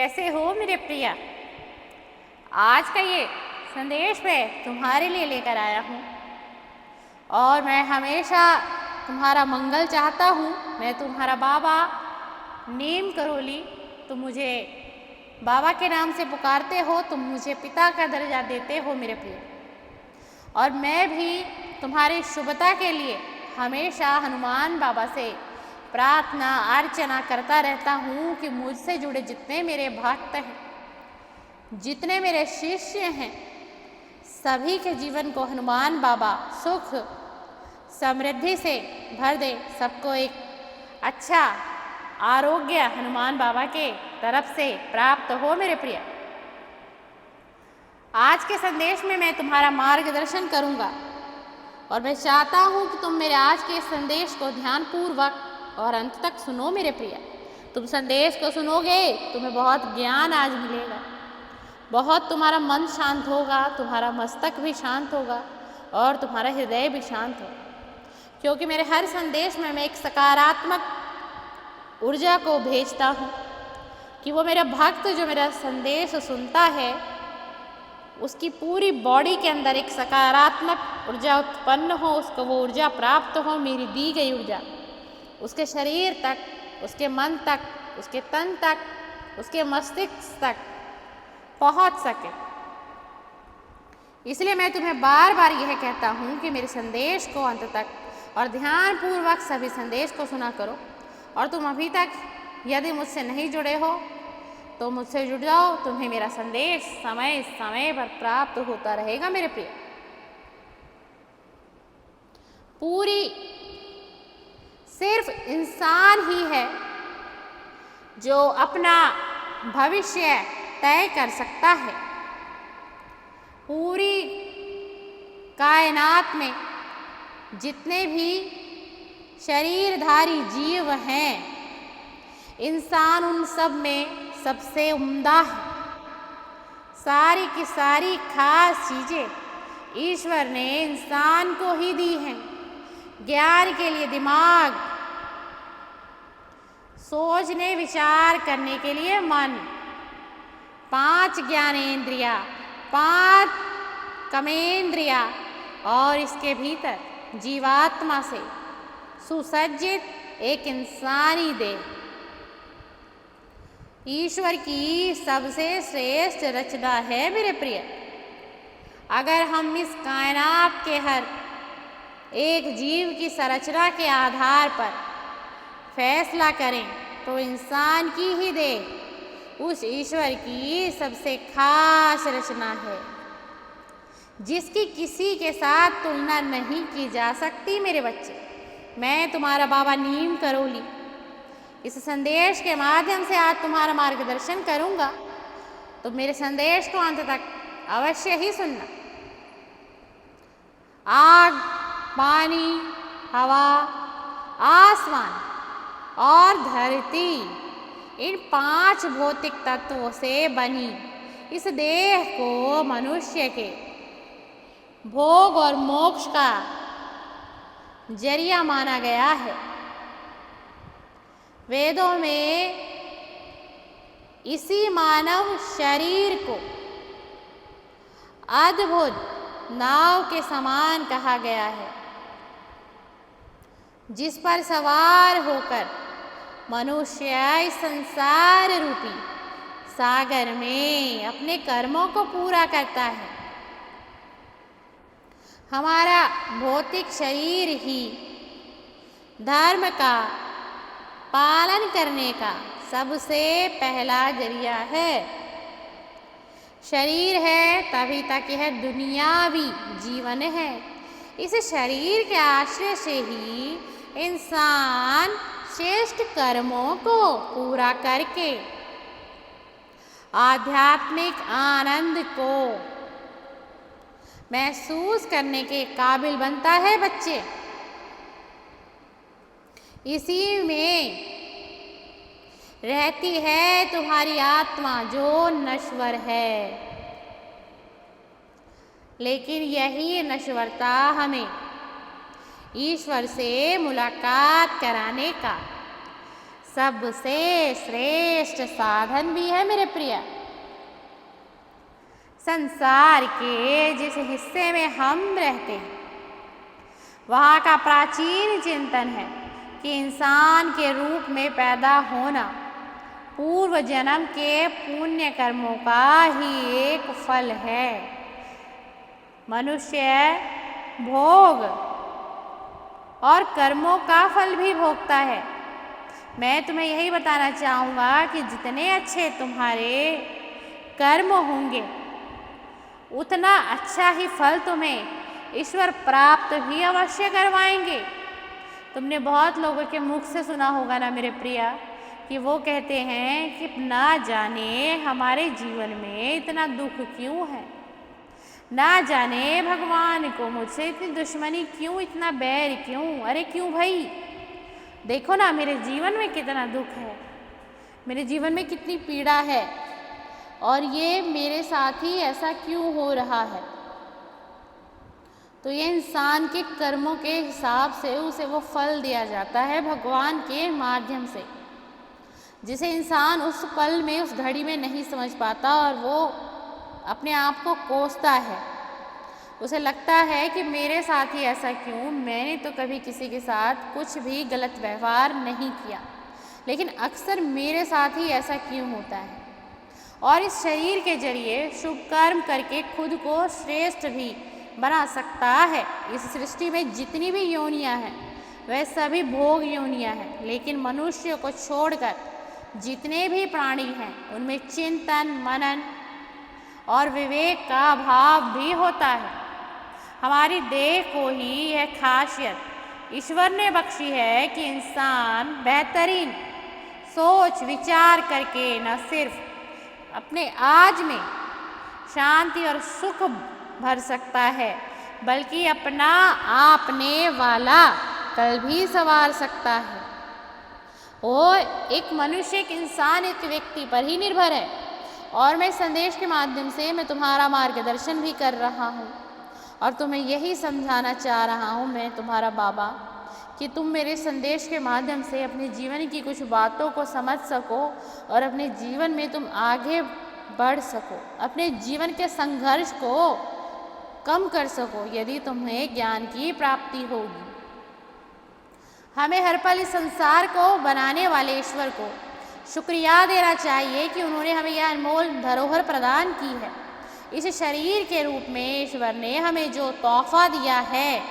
कैसे हो मेरे प्रिया। आज का ये संदेश मैं तुम्हारे लिए लेकर आया हूँ और मैं हमेशा तुम्हारा मंगल चाहता हूँ। मैं तुम्हारा बाबा नीम करोली। तुम मुझे बाबा के नाम से पुकारते हो, तुम मुझे पिता का दर्जा देते हो मेरे प्रिय। और मैं भी तुम्हारी शुभता के लिए हमेशा हनुमान बाबा से प्रार्थना अर्चना करता रहता हूँ कि मुझसे जुड़े जितने मेरे भक्त हैं, जितने मेरे शिष्य हैं, सभी के जीवन को हनुमान बाबा सुख समृद्धि से भर दे। सबको एक अच्छा आरोग्य हनुमान बाबा के तरफ से प्राप्त हो मेरे प्रिय। आज के संदेश में मैं तुम्हारा मार्गदर्शन करूंगा और मैं चाहता हूं कि तुम मेरे आज के संदेश को ध्यानपूर्वक और अंत तक सुनो मेरे प्रिय। तुम संदेश को सुनोगे, तुम्हें बहुत ज्ञान आज मिलेगा, बहुत तुम्हारा मन शांत होगा, तुम्हारा मस्तक भी शांत होगा और तुम्हारा हृदय भी शांत होगा। क्योंकि मेरे हर संदेश में मैं एक सकारात्मक ऊर्जा को भेजता हूँ कि वो मेरा भक्त जो मेरा संदेश सुनता है, उसकी पूरी बॉडी के अंदर एक सकारात्मक ऊर्जा उत्पन्न हो, उसको वो ऊर्जा प्राप्त हो, मेरी दी गई ऊर्जा उसके शरीर तक, उसके मन तक, उसके तन तक, उसके मस्तिष्क तक पहुंच सके। इसलिए मैं तुम्हें बार बार यह कहता हूँ कि मेरे संदेश को अंत तक और ध्यानपूर्वक सभी संदेश को सुना करो। और तुम अभी तक यदि मुझसे नहीं जुड़े हो तो मुझसे जुड़ जाओ, तुम्हें मेरा संदेश समय समय पर प्राप्त होता रहेगा मेरे प्रिय। पूरी सिर्फ इंसान ही है जो अपना भविष्य तय कर सकता है। पूरी कायनात में जितने भी शरीरधारी जीव हैं, इंसान उन सब में सबसे उम्दा है। सारी की सारी खास चीज़ें ईश्वर ने इंसान को ही दी हैं। ज्ञान के लिए दिमाग, सोचने विचार करने के लिए मन, 5 ज्ञानेंद्रिया, 5 कर्मेंद्रिया और इसके भीतर जीवात्मा से सुसज्जित एक इंसानी देह ईश्वर की सबसे श्रेष्ठ रचना है मेरे प्रिय। अगर हम इस कायनात के हर एक जीव की संरचना के आधार पर फैसला करें तो इंसान की ही देह उस ईश्वर की सबसे खास रचना है, जिसकी किसी के साथ तुलना नहीं की जा सकती मेरे बच्चे। मैं तुम्हारा बाबा नीम करोली इस संदेश के माध्यम से आज तुम्हारा मार्गदर्शन करूंगा, तो मेरे संदेश को अंत तक अवश्य ही सुनना। आग, पानी, हवा, आसमान और धरती, इन 5 भौतिक तत्वों से बनी इस देह को मनुष्य के भोग और मोक्ष का जरिया माना गया है। वेदों में इसी मानव शरीर को अद्भुत नाव के समान कहा गया है, जिस पर सवार होकर मनुष्य इस संसार रूपी सागर में अपने कर्मों को पूरा करता है। हमारा भौतिक शरीर ही धर्म का पालन करने का सबसे पहला जरिया है। शरीर है तभी तक यह दुनियावी जीवन है। इस शरीर के आश्रय से ही इंसान श्रेष्ठ कर्मों को पूरा करके आध्यात्मिक आनंद को महसूस करने के काबिल बनता है बच्चे। इसी में रहती है तुम्हारी आत्मा जो नश्वर है, लेकिन यही नश्वरता हमें ईश्वर से मुलाकात कराने का सबसे श्रेष्ठ साधन भी है मेरे प्रिय। संसार के जिस हिस्से में हम रहते हैं वहाँ का प्राचीन चिंतन है कि इंसान के रूप में पैदा होना पूर्व जन्म के पुण्य कर्मों का ही एक फल है। मनुष्य भोग और कर्मों का फल भी भोगता है। मैं तुम्हें यही बताना चाहूँगा कि जितने अच्छे तुम्हारे कर्म होंगे उतना अच्छा ही फल तुम्हें ईश्वर प्राप्त भी अवश्य करवाएंगे। तुमने बहुत लोगों के मुख से सुना होगा ना मेरे प्रिया कि वो कहते हैं कि ना जाने हमारे जीवन में इतना दुख क्यों है, ना जाने भगवान को मुझसे इतनी दुश्मनी क्यों, इतना बैर क्यों। अरे क्यों भाई, देखो ना मेरे जीवन में कितना दुख है, मेरे जीवन में कितनी पीड़ा है और ये मेरे साथ ही ऐसा क्यों हो रहा है। तो ये इंसान के कर्मों के हिसाब से उसे वो फल दिया जाता है भगवान के माध्यम से, जिसे इंसान उस पल में उस घड़ी में नहीं समझ पाता और वो अपने आप को कोसता है। उसे लगता है कि मेरे साथ ही ऐसा क्यों, मैंने तो कभी किसी के साथ कुछ भी गलत व्यवहार नहीं किया, लेकिन अक्सर मेरे साथ ही ऐसा क्यों होता है। और इस शरीर के जरिए शुभ कर्म करके खुद को श्रेष्ठ भी बना सकता है। इस सृष्टि में जितनी भी योनियां हैं वह सभी भोग योनियां हैं, लेकिन मनुष्य को छोड़कर जितने भी प्राणी हैं उनमें चिंतन मनन और विवेक का अभाव भी होता है। हमारी देह को ही यह खासियत ईश्वर ने बख्शी है कि इंसान बेहतरीन सोच विचार करके न सिर्फ अपने आज में शांति और सुख भर सकता है, बल्कि अपना आपने वाला कल भी संवार सकता है। वो एक मनुष्य, एक इंसान, एक व्यक्ति पर ही निर्भर है। और मैं संदेश के माध्यम से मैं तुम्हारा मार्गदर्शन भी कर रहा हूँ और तुम्हें यही समझाना चाह रहा हूँ, मैं तुम्हारा बाबा, कि तुम मेरे संदेश के माध्यम से अपने जीवन की कुछ बातों को समझ सको और अपने जीवन में तुम आगे बढ़ सको, अपने जीवन के संघर्ष को कम कर सको यदि तुम्हें ज्ञान की प्राप्ति होगी। हमें हर पल इस संसार को बनाने वाले ईश्वर को शुक्रिया देना चाहिए कि उन्होंने हमें यह अनमोल धरोहर प्रदान की है। इस शरीर के रूप में ईश्वर ने हमें जो तोहफा दिया है,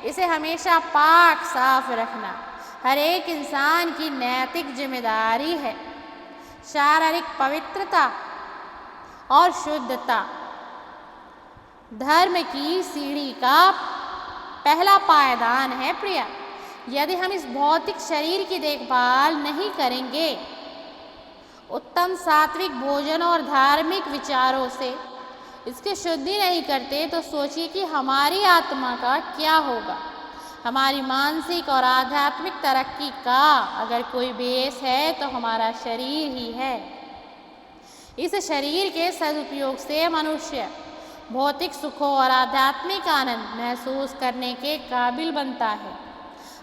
इसे हमेशा पाक साफ रखना हर एक इंसान की नैतिक जिम्मेदारी है। शारीरिक पवित्रता और शुद्धता धर्म की सीढ़ी का पहला पायदान है प्रिया। यदि हम इस भौतिक शरीर की देखभाल नहीं करेंगे, उत्तम सात्विक भोजन और धार्मिक विचारों से इसकी शुद्धि नहीं करते, तो सोचिए कि हमारी आत्मा का क्या होगा। हमारी मानसिक और आध्यात्मिक तरक्की का अगर कोई बेस है तो हमारा शरीर ही है। इस शरीर के सदुपयोग से मनुष्य भौतिक सुखों और आध्यात्मिक आनंद महसूस करने के काबिल बनता है।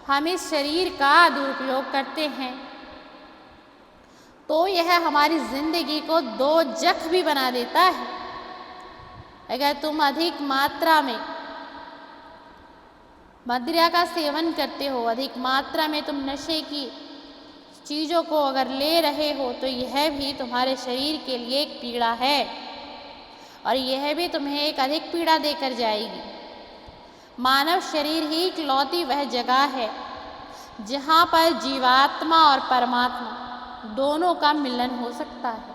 हम इस शरीर का दुरुपयोग करते हैं तो यह हमारी जिंदगी को दोजख भी बना देता है। अगर तुम अधिक मात्रा में मदिरा का सेवन करते हो, अधिक मात्रा में तुम नशे की चीज़ों को अगर ले रहे हो, तो यह भी तुम्हारे शरीर के लिए एक पीड़ा है और यह भी तुम्हें एक अधिक पीड़ा देकर जाएगी। मानव शरीर ही इकलौती वह जगह है जहाँ पर जीवात्मा और परमात्मा दोनों का मिलन हो सकता है।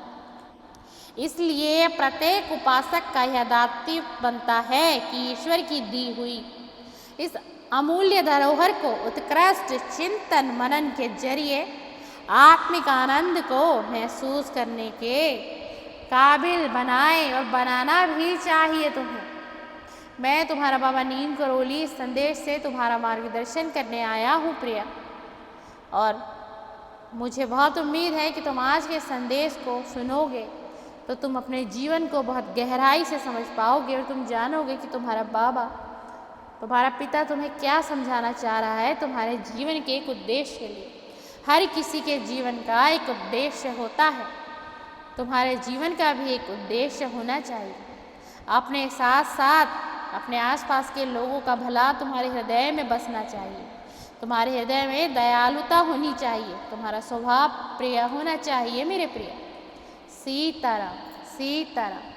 इसलिए प्रत्येक उपासक का यह दायित्व बनता है कि ईश्वर की दी हुई इस अमूल्य धरोहर को उत्कृष्ट चिंतन मनन के जरिए आत्मिक आनंद को महसूस करने के काबिल बनाए, और बनाना भी चाहिए तुम्हें। मैं तुम्हारा बाबा नीम करोली इस संदेश से तुम्हारा मार्गदर्शन करने आया हूँ प्रिया, और मुझे बहुत उम्मीद है कि तुम आज के संदेश को सुनोगे तो तुम अपने जीवन को बहुत गहराई से समझ पाओगे और तुम जानोगे कि तुम्हारा बाबा, तुम्हारा पिता तुम्हें क्या समझाना चाह रहा है तुम्हारे जीवन के एक उद्देश्य के लिए। हर किसी के जीवन का एक उद्देश्य होता है। तुम्हारे जीवन का भी एक उद्देश्य होना चाहिए। अपने साथ साथ अपने आसपास के लोगों का भला तुम्हारे हृदय में बसना चाहिए। तुम्हारे हृदय में दयालुता होनी चाहिए। तुम्हारा स्वभाव प्रिय होना चाहिए मेरे प्रिय। सीताराम सीताराम।